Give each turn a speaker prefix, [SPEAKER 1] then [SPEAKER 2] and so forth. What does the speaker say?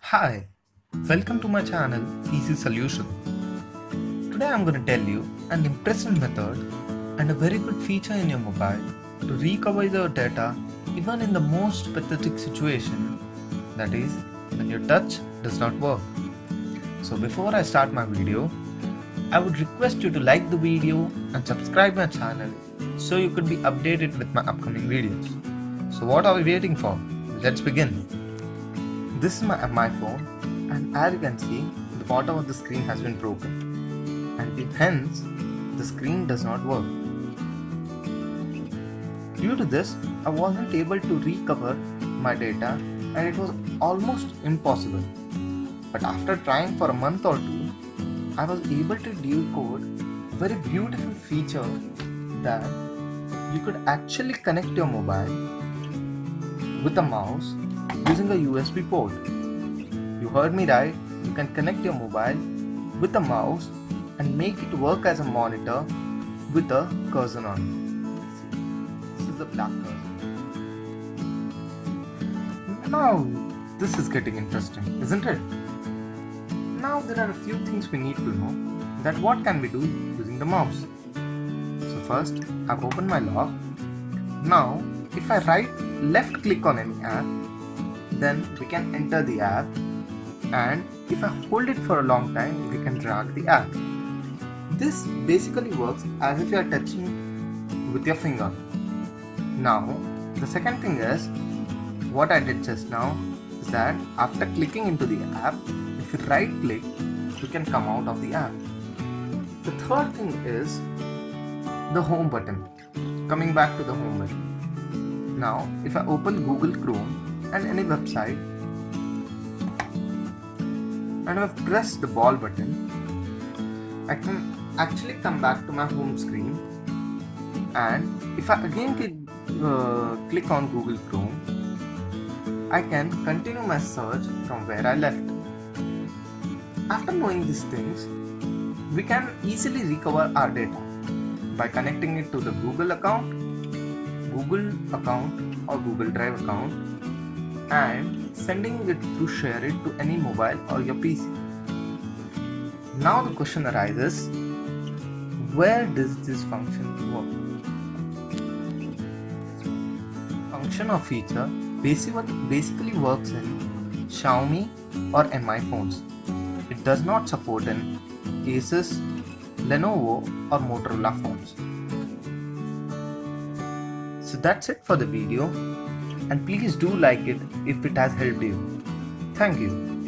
[SPEAKER 1] Hi, welcome to my channel Easy Solution. Today I'm going to tell you an impressive method and a very good feature in your mobile to recover your data even in the most pathetic situation, that is, when your touch does not work. So before I start my video, I would request you to like the video and subscribe my channel so you could be updated with my upcoming videos. So what are we waiting for? Let's begin. This is my phone, and as you can see, the bottom of the screen has been broken and hence the screen does not work. Due to this, I wasn't able to recover my data and it was almost impossible. But after trying for a month or two, I was able to decode a very beautiful feature that you could actually connect your mobile with a mouse using a USB port. You heard me right, you can connect your mobile with a mouse and make it work as a monitor with a cursor on it. This is the black cursor. Now this is getting interesting, isn't it? Now there are a few things we need to know that what can we do using the mouse. So first, I've opened my lock. Now if I left click on any app, then we can enter the app, and if I hold it for a long time, we can drag the app. This basically works as if you are touching with your finger. Now the second thing is, what I did just now is that after clicking into the app, if you right click, we can come out of the app. The third thing is the home button. Coming back to the home button. Now if I open Google Chrome and any website and I press the ball button, I can actually come back to my home screen, and if I again click on Google Chrome, I can continue my search from where I left. After knowing these things, we can easily recover our data by connecting it to the Google account or Google Drive account and sending it to share it to any mobile or your PC. Now the question arises, where does this function work? Function or feature basically works in Xiaomi or Mi phones. It does not support in Asus, Lenovo or Motorola phones. So that's it for the video, and please do like it if it has helped you. Thank you.